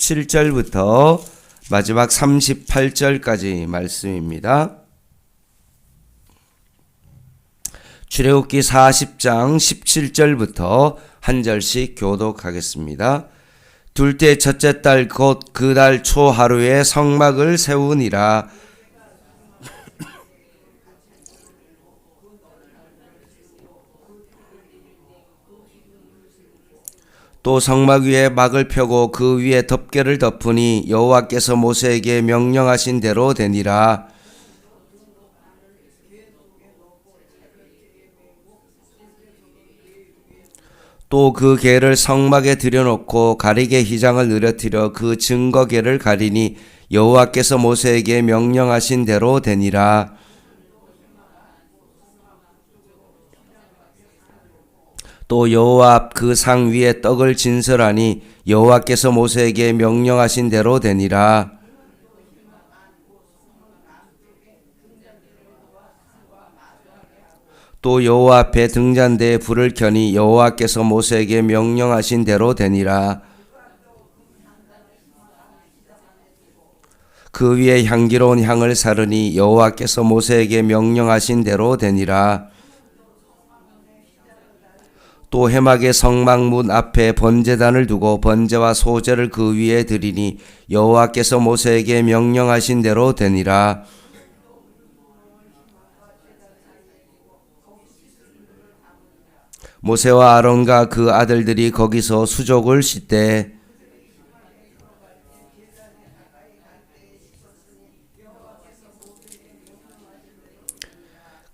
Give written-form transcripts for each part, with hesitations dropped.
17절부터 마지막 38절까지 말씀입니다. 출애굽기 40장 17절부터 한 절씩 교독하겠습니다. 둘째 첫째 달 곧 그 달 초 하루에 성막을 세우니라. 또 성막 위에 막을 펴고 그 위에 덮개를 덮으니 여호와께서 모세에게 명령하신 대로 되니라. 또 그 개를 성막에 들여놓고 가리개 휘장을 늘어뜨려 그 증거궤를 가리니 여호와께서 모세에게 명령하신 대로 되니라. 또 여호와 앞 그 상 위에 떡을 진설하니 여호와께서 모세에게 명령하신 대로 되니라. 또 여호와 앞에 등잔대에 불을 켜니 여호와께서 모세에게 명령하신 대로 되니라. 그 위에 향기로운 향을 사르니 여호와께서 모세에게 명령하신 대로 되니라. 또 회막의 성막 문 앞에 번제단을 두고 번제와 소제를 그 위에 드리니 여호와께서 모세에게 명령하신 대로 되니라. 모세와 아론과 그 아들들이 거기서 수족을 씻되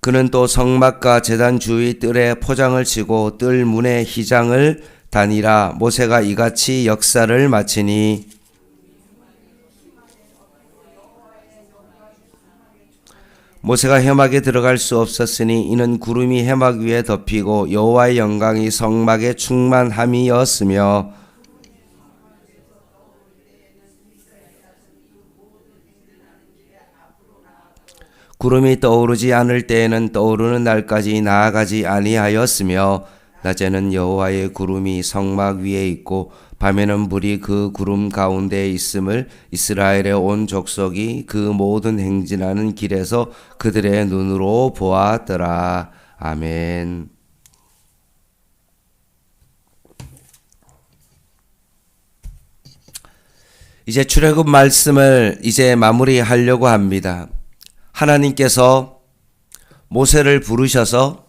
그는 또 성막과 제단 주위 뜰에 포장을 치고 뜰 문에 휘장을 다니라. 모세가 이같이 역사를 마치니 모세가 회막에 들어갈 수 없었으니 이는 구름이 회막 위에 덮이고 여호와의 영광이 성막에 충만함이었으며 구름이 떠오르지 않을 때에는 떠오르는 날까지 나아가지 아니하였으며 낮에는 여호와의 구름이 성막 위에 있고 밤에는 불이 그 구름 가운데에 있음을 이스라엘의 온 족속이 그 모든 행진하는 길에서 그들의 눈으로 보았더라. 아멘. 이제 출애굽 말씀을 이제 마무리하려고 합니다. 하나님께서 모세를 부르셔서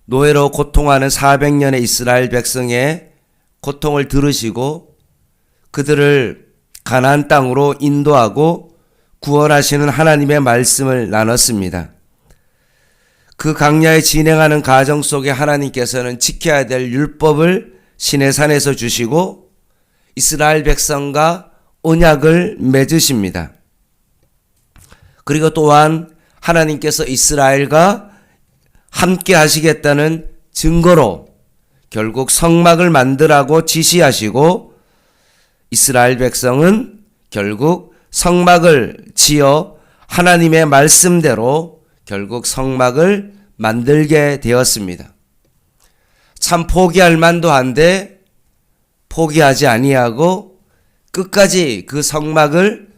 노예로 고통하는 400년의 이스라엘 백성의 고통을 들으시고 그들을 가나안 땅으로 인도하고 구원하시는 하나님의 말씀을 나눴습니다. 그 강야에 진행하는 과정 속에 하나님께서는 지켜야 될 율법을 시내산에서 주시고 이스라엘 백성과 언약을 맺으십니다. 그리고 또한 하나님께서 이스라엘과 함께 하시겠다는 증거로 결국 성막을 만들라고 지시하시고 이스라엘 백성은 결국 성막을 지어 하나님의 말씀대로 결국 성막을 만들게 되었습니다. 참 포기할 만도 한데 포기하지 아니하고 끝까지 그 성막을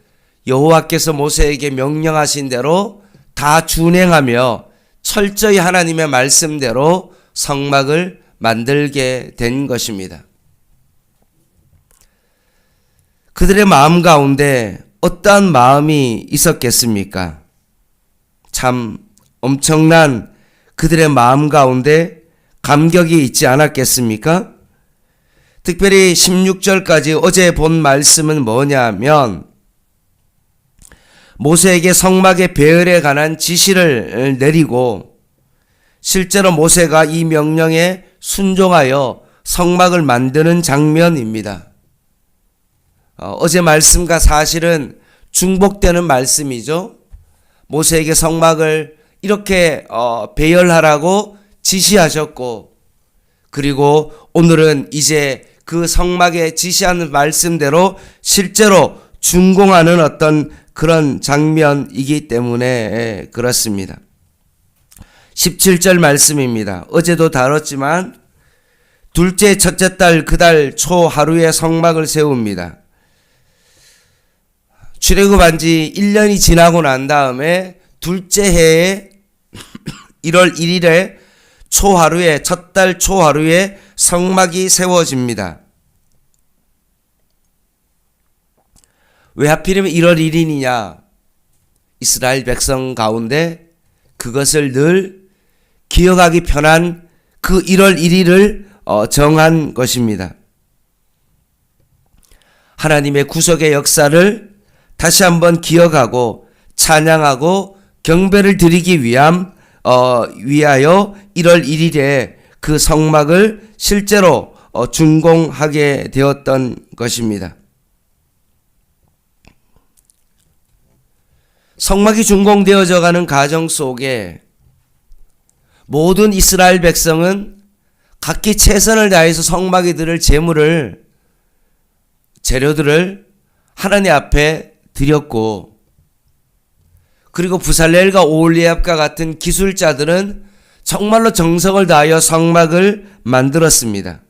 여호와께서 모세에게 명령하신 대로 다 준행하며 철저히 하나님의 말씀대로 성막을 만들게 된 것입니다. 그들의 마음 가운데 어떠한 마음이 있었겠습니까? 참 엄청난 그들의 마음 가운데 감격이 있지 않았겠습니까? 특별히 16절까지 어제 본 말씀은 뭐냐면 모세에게 성막의 배열에 관한 지시를 내리고 실제로 모세가 이 명령에 순종하여 성막을 만드는 장면입니다. 어제 말씀과 사실은 중복되는 말씀이죠. 모세에게 성막을 이렇게 배열하라고 지시하셨고 그리고 오늘은 이제 그 성막에 지시하는 말씀대로 실제로 준공하는 어떤 그런 장면이기 때문에 그렇습니다. 17절 말씀입니다. 어제도 다뤘지만 둘째 첫째 달 그 달 초 하루에 성막을 세웁니다. 출애굽한 지 1년이 지나고 난 다음에 둘째 해에 1월 1일에 초하루에 첫 달 초하루에 성막이 세워집니다. 왜 하필이면 1월 1일이냐? 이스라엘 백성 가운데 그것을 늘 기억하기 편한 그 1월 1일을 정한 것입니다. 하나님의 구속의 역사를 다시 한번 기억하고 찬양하고 경배를 드리기 위하여 1월 1일에 그 성막을 실제로 준공하게 되었던 것입니다. 성막이 준공되어져 가는 과정 속에 모든 이스라엘 백성은 각기 최선을 다해서 성막에 드릴 재료들을 하나님 앞에 드렸고, 그리고 부살렐과 오홀리압과 같은 기술자들은 정말로 정성을 다하여 성막을 만들었습니다.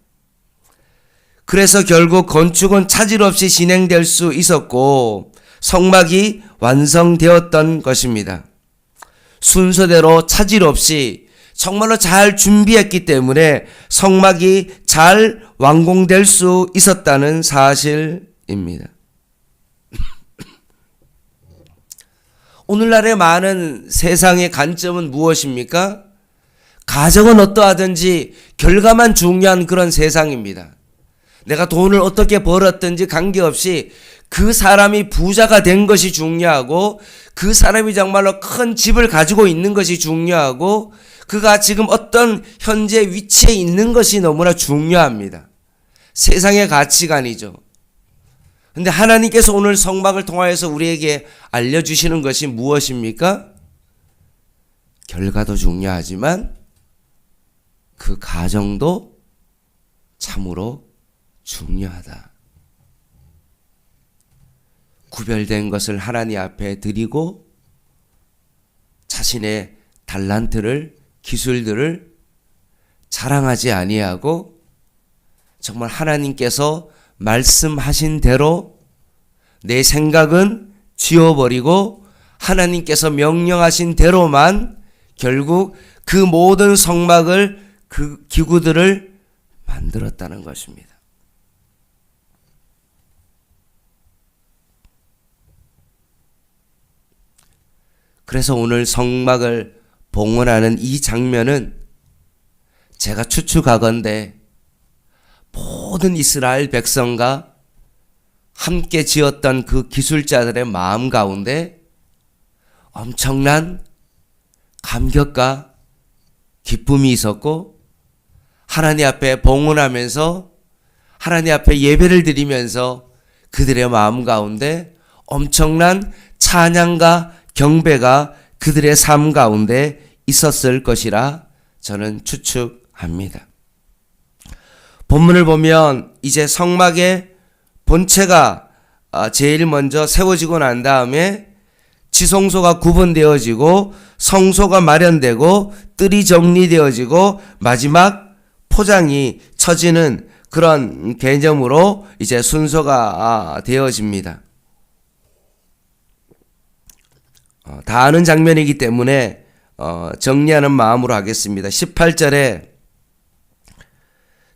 그래서 결국 건축은 차질 없이 진행될 수 있었고 성막이 완성되었던 것입니다. 순서대로 차질 없이 정말로 잘 준비했기 때문에 성막이 잘 완공될 수 있었다는 사실입니다. 오늘날의 많은 세상의 관점은 무엇입니까? 가정은 어떠하든지 결과만 중요한 그런 세상입니다. 내가 돈을 어떻게 벌었든지 관계없이 그 사람이 부자가 된 것이 중요하고, 그 사람이 정말로 큰 집을 가지고 있는 것이 중요하고, 그가 지금 어떤 현재 위치에 있는 것이 너무나 중요합니다. 세상의 가치관이죠. 근데 하나님께서 오늘 성막을 통하여서 우리에게 알려주시는 것이 무엇입니까? 결과도 중요하지만 그 과정도 참으로 중요하다. 구별된 것을 하나님 앞에 드리고 자신의 달란트를, 기술들을 자랑하지 아니하고 정말 하나님께서 말씀하신 대로 내 생각은 지워버리고 하나님께서 명령하신 대로만 결국 그 모든 성막을, 그 기구들을 만들었다는 것입니다. 그래서 오늘 성막을 봉헌하는 이 장면은 제가 추측하건대 모든 이스라엘 백성과 함께 지었던 그 기술자들의 마음 가운데 엄청난 감격과 기쁨이 있었고, 하나님 앞에 봉헌하면서 하나님 앞에 예배를 드리면서 그들의 마음 가운데 엄청난 찬양과 경배가 그들의 삶 가운데 있었을 것이라 저는 추측합니다. 본문을 보면 이제 성막의 본체가 제일 먼저 세워지고 난 다음에 지성소가 구분되어지고 성소가 마련되고 뜰이 정리되어지고 마지막 포장이 쳐지는 그런 개념으로 이제 순서가 되어집니다. 다 아는 장면이기 때문에 정리하는 마음으로 하겠습니다. 18절에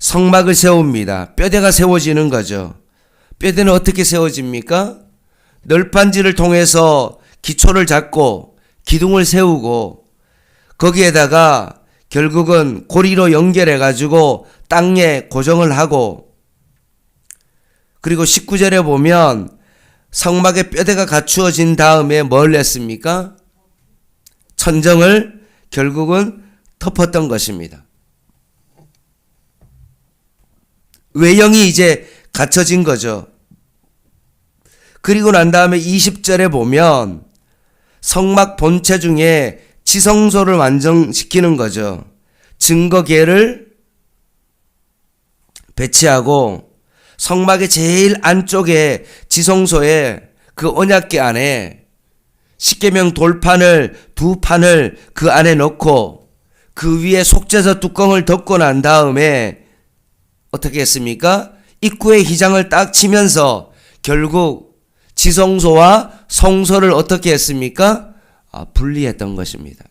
성막을 세웁니다. 뼈대가 세워지는 거죠. 뼈대는 어떻게 세워집니까? 널판지를 통해서 기초를 잡고 기둥을 세우고 거기에다가 결국은 고리로 연결해 가지고 땅에 고정을 하고, 그리고 19절에 보면 성막의 뼈대가 갖추어진 다음에 뭘 했습니까? 천정을 결국은 덮었던 것입니다. 외형이 이제 갖춰진 거죠. 그리고 난 다음에 20절에 보면 성막 본체 중에 지성소를 완성시키는 거죠. 증거계를 배치하고 성막의 제일 안쪽에 지성소에 그 언약궤 안에 십계명 돌판을 2판을 그 안에 넣고 그 위에 속죄서 뚜껑을 덮고 난 다음에 어떻게 했습니까? 입구에 휘장을 딱 치면서 결국 지성소와 성소를 어떻게 했습니까? 분리했던 것입니다.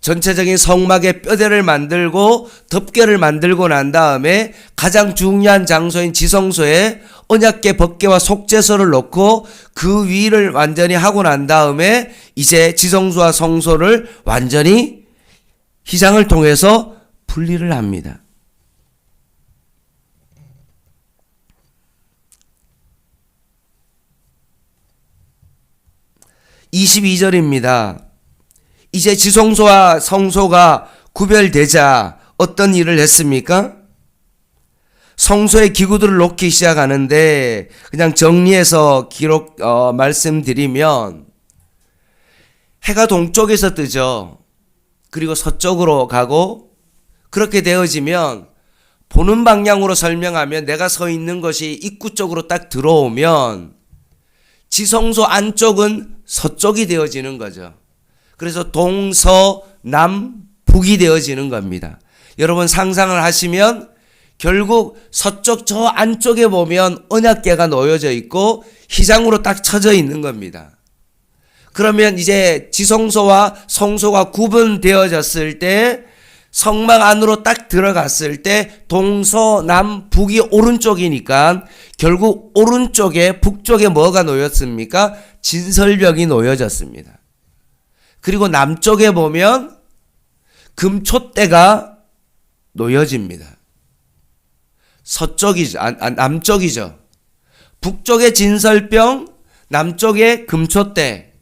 전체적인 성막의 뼈대를 만들고 덮개를 만들고 난 다음에 가장 중요한 장소인 지성소에 언약궤 법궤와 속죄소를 놓고 그 위를 완전히 하고 난 다음에 이제 지성소와 성소를 완전히 휘장을 통해서 분리를 합니다. 22절입니다. 이제 지성소와 성소가 구별되자 어떤 일을 했습니까? 성소에 기구들을 놓기 시작하는데 그냥 정리해서 말씀드리면 해가 동쪽에서 뜨죠. 그리고 서쪽으로 가고 그렇게 되어지면 보는 방향으로 설명하면 내가 서 있는 것이 입구 쪽으로 딱 들어오면 지성소 안쪽은 서쪽이 되어지는 거죠. 그래서 동서남 북이 되어지는 겁니다. 여러분 상상을 하시면 결국 서쪽 저 안쪽에 보면 언약궤가 놓여져 있고 휘장으로 딱 쳐져 있는 겁니다. 그러면 이제 지성소와 성소가 구분되어졌을 때 성막 안으로 딱 들어갔을 때 동서남북이 오른쪽이니까 결국 오른쪽에 북쪽에 뭐가 놓였습니까? 진설벽이 놓여졌습니다. 그리고 남쪽에 보면 금촛대가 놓여집니다. 서쪽이죠. 남쪽이죠. 북쪽에 진설병, 남쪽에 금촛대.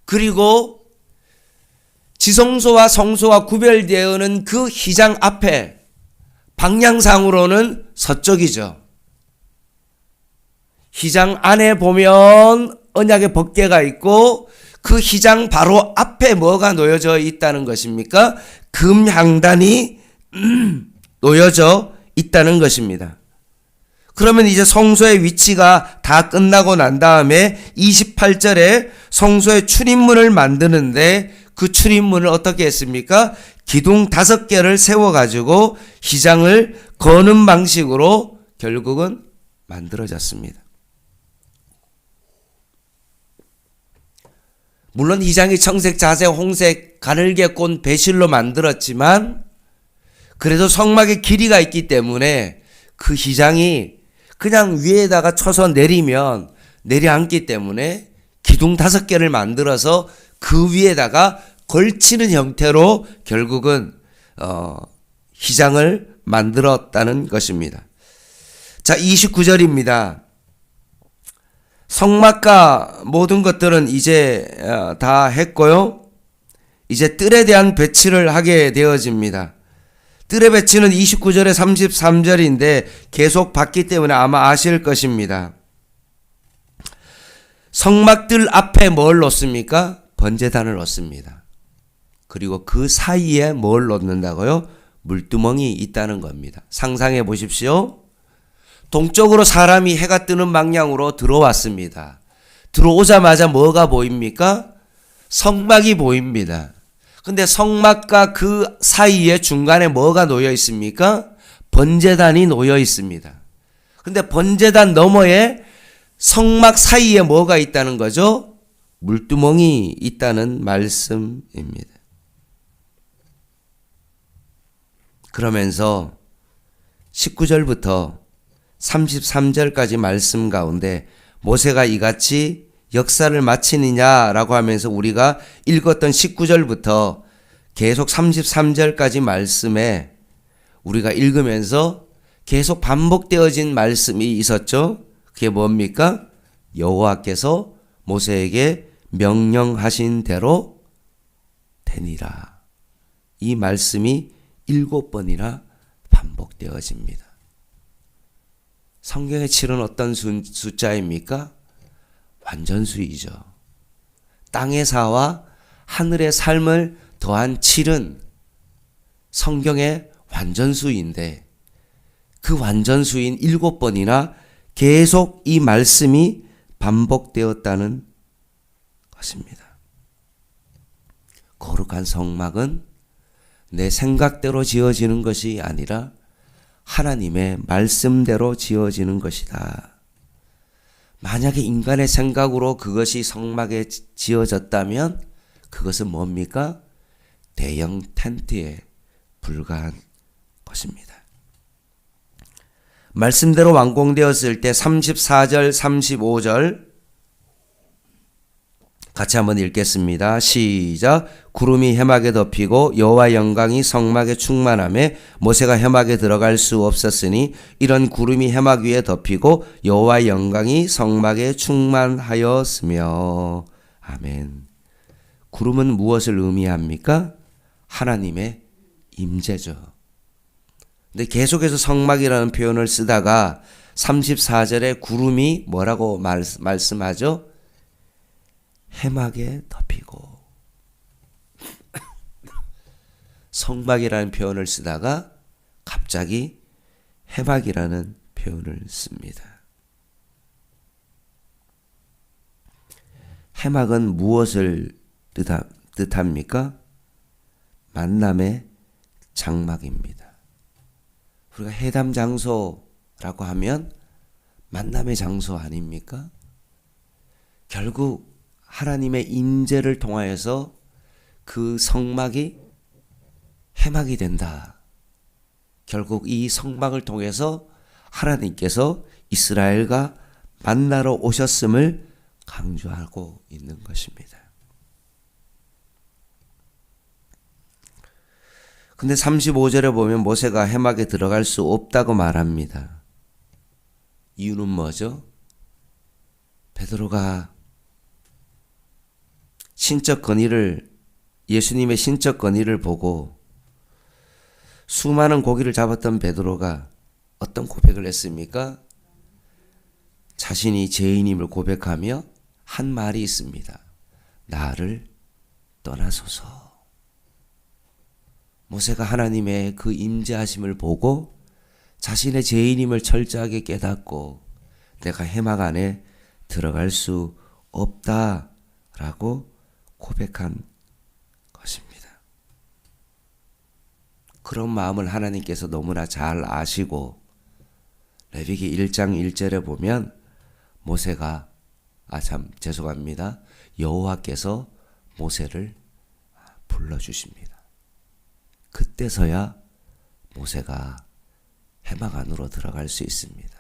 그리고 지성소와 성소가 구별되어는 그 휘장 앞에 방향상으로는 서쪽이죠. 휘장 안에 보면 언약의 법궤가 있고 그 휘장 바로 앞에 뭐가 놓여져 있다는 것입니까? 금향단이 놓여져 있다는 것입니다. 그러면 이제 성소의 위치가 다 끝나고 난 다음에 28절에 성소의 출입문을 만드는데 그 출입문을 어떻게 했습니까? 기둥 5개를 세워가지고 휘장을 거는 방식으로 결국은 만들어졌습니다. 물론 휘장이 청색, 자색, 홍색, 가늘게 꼰 배실로 만들었지만 그래도 성막의 길이가 있기 때문에 그 휘장이 그냥 위에다가 쳐서 내리면 내려앉기 때문에 기둥 5개를 만들어서 그 위에다가 걸치는 형태로 결국은 휘장을 만들었다는 것입니다. 자, 29절입니다. 성막과 모든 것들은 이제 다 했고요. 이제 뜰에 대한 배치를 하게 되어집니다. 뜰의 배치는 29절에 33절인데 계속 봤기 때문에 아마 아실 것입니다. 성막들 앞에 뭘 놓습니까? 번제단을 놓습니다. 그리고 그 사이에 뭘 놓는다고요? 물두멍이 있다는 겁니다. 상상해 보십시오. 동쪽으로 사람이 해가 뜨는 방향으로 들어왔습니다. 들어오자마자 뭐가 보입니까? 성막이 보입니다. 근데 성막과 그 사이에 중간에 뭐가 놓여 있습니까? 번제단이 놓여 있습니다. 근데 번제단 너머에 성막 사이에 뭐가 있다는 거죠? 물두멍이 있다는 말씀입니다. 그러면서 19절부터 33절까지 말씀 가운데 모세가 이같이 역사를 마치느냐라고 하면서 우리가 읽었던 19절부터 계속 33절까지 말씀에 우리가 읽으면서 계속 반복되어진 말씀이 있었죠. 그게 뭡니까? 여호와께서 모세에게 명령하신 대로 되니라. 이 말씀이 7번이나 반복되어집니다. 성경의 7은 어떤 숫자입니까? 완전수이죠. 땅의 사와 하늘의 삶을 더한 7은 성경의 완전수인데 그 완전수인 7번이나 계속 이 말씀이 반복되었다는 것입니다. 거룩한 성막은 내 생각대로 지어지는 것이 아니라 하나님의 말씀대로 지어지는 것이다. 만약에 인간의 생각으로 그것이 성막에 지어졌다면 그것은 뭡니까? 대형 텐트에 불과한 것입니다. 말씀대로 완공되었을 때 34절, 35절 같이 한번 읽겠습니다. 시작. 구름이 해막에 덮이고 여호와 영광이 성막에 충만하며 모세가 해막에 들어갈 수 없었으니 이런 구름이 해막 위에 덮이고 여호와 영광이 성막에 충만하였으며. 아멘. 구름은 무엇을 의미합니까? 하나님의 임재죠. 근데 계속해서 성막이라는 표현을 쓰다가 34절에 구름이 뭐라고 말씀하죠? 해막에 덮이고. 성막이라는 표현을 쓰다가 갑자기 해막이라는 표현을 씁니다. 해막은 무엇을 뜻합니까? 만남의 장막입니다. 우리가 회담 장소라고 하면 만남의 장소 아닙니까? 결국 하나님의 임재를 통하여서 그 성막이 해막이 된다. 결국 이 성막을 통해서 하나님께서 이스라엘과 만나러 오셨음을 강조하고 있는 것입니다. 근데 35절에 보면 모세가 해막에 들어갈 수 없다고 말합니다. 이유는 뭐죠? 베드로가 예수님의 신적 권위를 보고 수많은 고기를 잡았던 베드로가 어떤 고백을 했습니까? 자신이 죄인임을 고백하며 한 말이 있습니다. 나를 떠나소서. 모세가 하나님의 그 임재하심을 보고 자신의 죄인임을 철저하게 깨닫고 내가 해막 안에 들어갈 수 없다라고 고백한 것입니다. 그런 마음을 하나님께서 너무나 잘 아시고 레위기 1장 1절에 보면 모세가 여호와께서 모세를 불러주십니다. 그때서야 모세가 해막 안으로 들어갈 수 있습니다.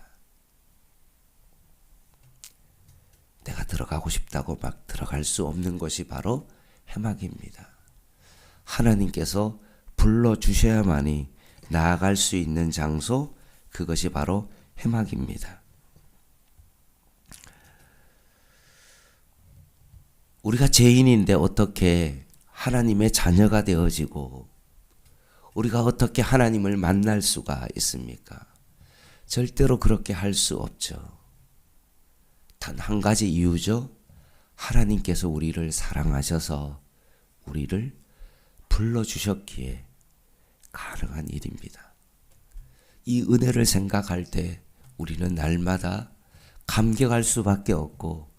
내가 들어가고 싶다고 막 들어갈 수 없는 것이 바로 해막입니다. 하나님께서 불러주셔야만이 나아갈 수 있는 장소, 그것이 바로 해막입니다. 우리가 죄인인데 어떻게 하나님의 자녀가 되어지고 우리가 어떻게 하나님을 만날 수가 있습니까? 절대로 그렇게 할 수 없죠. 단 한 가지 이유죠. 하나님께서 우리를 사랑하셔서 우리를 불러주셨기에 가능한 일입니다. 이 은혜를 생각할 때 우리는 날마다 감격할 수밖에 없고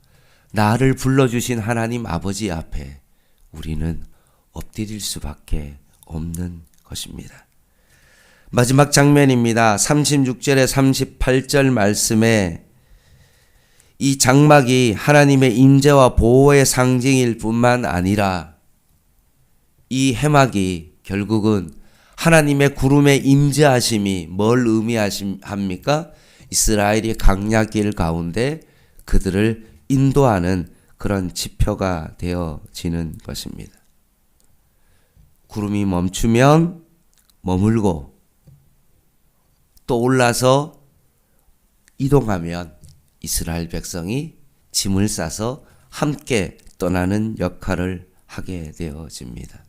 나를 불러주신 하나님 아버지 앞에 우리는 엎드릴 수밖에 없는 것입니다. 마지막 장면입니다. 36절에 38절 말씀에 이 장막이 하나님의 임재와 보호의 상징일 뿐만 아니라 이 해막이 결국은 하나님의 구름의 임재하심이 뭘 의미합니까? 이스라엘이 강약길 가운데 그들을 인도하는 그런 지표가 되어지는 것입니다. 구름이 멈추면 머물고 또 올라서 이동하면 이스라엘 백성이 짐을 싸서 함께 떠나는 역할을 하게 되어집니다.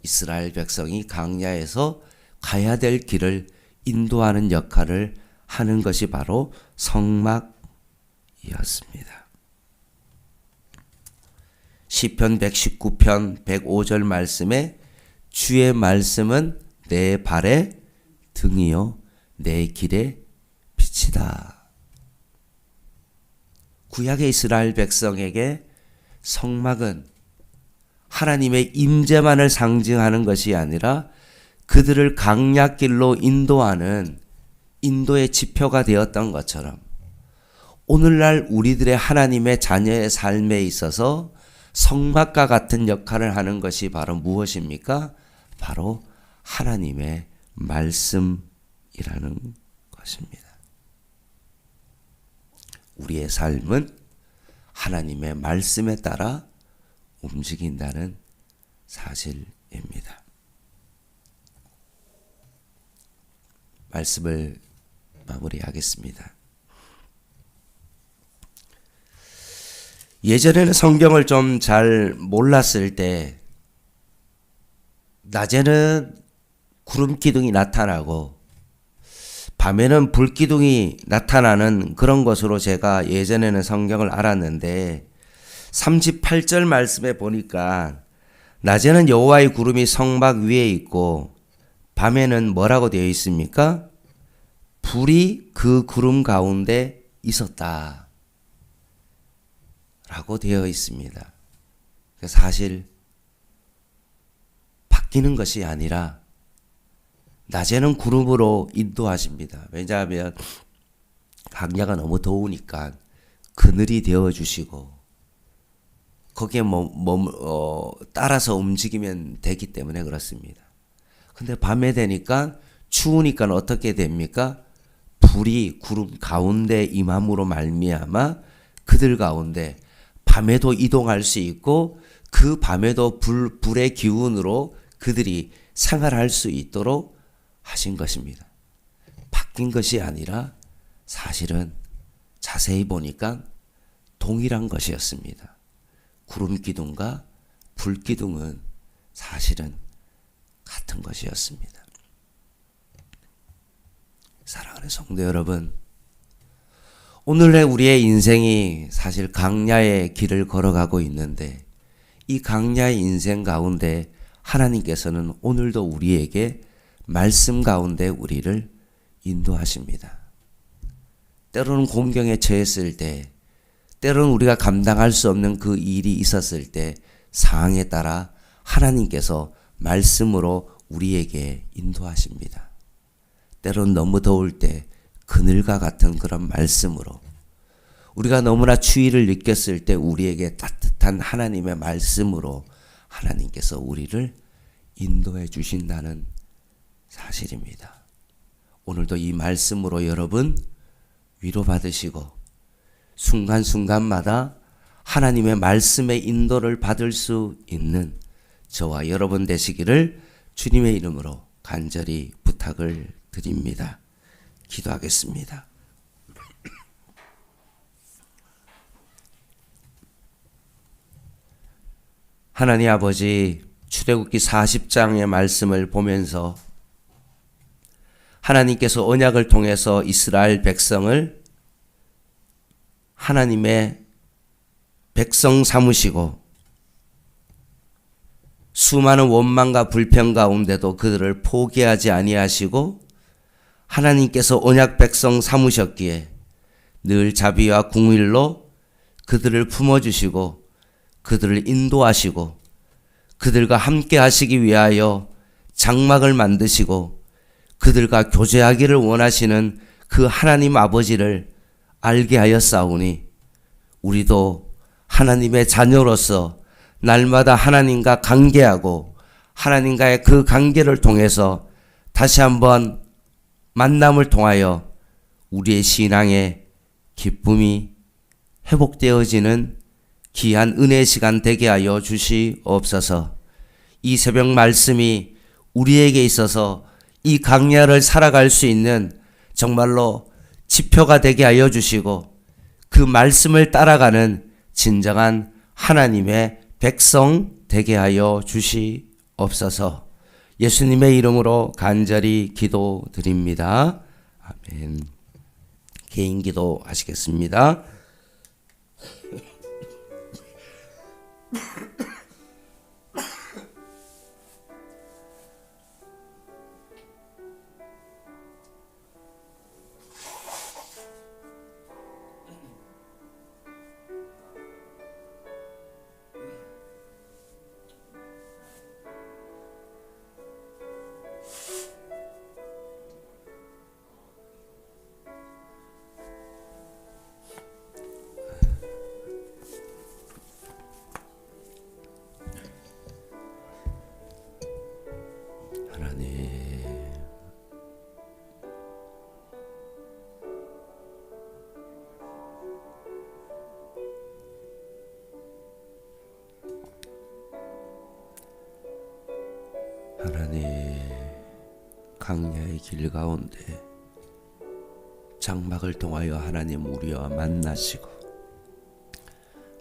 이스라엘 백성이 광야에서 가야 될 길을 인도하는 역할을 하는 것이 바로 성막이었습니다. 시편 119편 105절 말씀에 주의 말씀은 내 발의 등이요 내 길의 빛이다. 구약의 이스라엘 백성에게 성막은 하나님의 임재만을 상징하는 것이 아니라 그들을 강약길로 인도하는 인도의 지표가 되었던 것처럼 오늘날 우리들의 하나님의 자녀의 삶에 있어서 성막과 같은 역할을 하는 것이 바로 무엇입니까? 바로 하나님의 말씀이라는 것입니다. 우리의 삶은 하나님의 말씀에 따라 움직인다는 사실입니다. 말씀을 마무리하겠습니다. 예전에는 성경을 좀 잘 몰랐을 때 낮에는 구름 기둥이 나타나고 밤에는 불 기둥이 나타나는 그런 것으로 제가 예전에는 성경을 알았는데 38절 말씀에 보니까 낮에는 여호와의 구름이 성막 위에 있고 밤에는 뭐라고 되어 있습니까? 불이 그 구름 가운데 있었다 라고 되어 있습니다. 사실 바뀌는 것이 아니라 낮에는 구름으로 인도하십니다. 왜냐하면 강야가 너무 더우니까 그늘이 되어주시고 거기에 따라서 움직이면 되기 때문에 그렇습니다. 근데 밤에 되니까 추우니까 어떻게 됩니까? 불이 구름 가운데 임함으로 말미암아 그들 가운데 밤에도 이동할 수 있고 그 밤에도 불의 기운으로 그들이 생활할 수 있도록 하신 것입니다. 바뀐 것이 아니라 사실은 자세히 보니까 동일한 것이었습니다. 구름 기둥과 불 기둥은 사실은 같은 것이었습니다. 사랑하는 성도 여러분, 오늘의 우리의 인생이 사실 강야의 길을 걸어가고 있는데 이 강야의 인생 가운데 하나님께서는 오늘도 우리에게 말씀 가운데 우리를 인도하십니다. 때로는 공경에 처했을 때, 때로는 우리가 감당할 수 없는 그 일이 있었을 때 상황에 따라 하나님께서 말씀으로 우리에게 인도하십니다. 때로는 너무 더울 때 그늘과 같은 그런 말씀으로, 우리가 너무나 추위를 느꼈을 때 우리에게 따뜻한 하나님의 말씀으로 하나님께서 우리를 인도해 주신다는 사실입니다. 오늘도 이 말씀으로 여러분 위로받으시고 순간순간마다 하나님의 말씀의 인도를 받을 수 있는 저와 여러분 되시기를 주님의 이름으로 간절히 부탁을 드립니다. 기도하겠습니다. 하나님 아버지, 출애굽기 40장의 말씀을 보면서 하나님께서 언약을 통해서 이스라엘 백성을 하나님의 백성 삼으시고 수많은 원망과 불평 가운데도 그들을 포기하지 아니하시고 하나님께서 언약 백성 삼으셨기에 늘 자비와 긍휼로 그들을 품어주시고 그들을 인도하시고 그들과 함께 하시기 위하여 장막을 만드시고 그들과 교제하기를 원하시는 그 하나님 아버지를 알게 하였사오니 우리도 하나님의 자녀로서 날마다 하나님과 관계하고 하나님과의 그 관계를 통해서 다시 한번 만남을 통하여 우리의 신앙의 기쁨이 회복되어지는 귀한 은혜의 시간 되게 하여 주시옵소서. 이 새벽 말씀이 우리에게 있어서 이 강야를 살아갈 수 있는 정말로 지표가 되게 하여 주시고 그 말씀을 따라가는 진정한 하나님의 백성 되게 하여 주시옵소서. 예수님의 이름으로 간절히 기도드립니다. 아멘. 개인 기도 하시겠습니다. 강야의 길 가운데 장막을 통하여 하나님 우리와 만나시고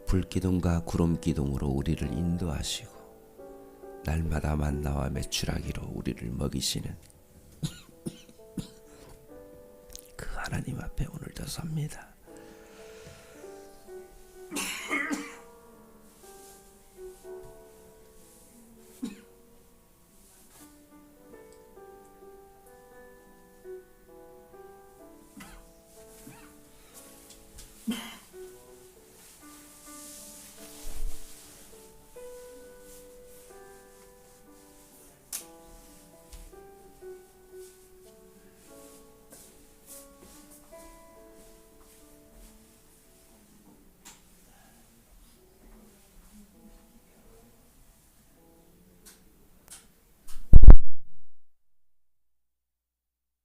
불기둥과 구름기둥으로 우리를 인도하시고 날마다 만나와 메추라기로 우리를 먹이시는 그 하나님 앞에 오늘도 섭니다.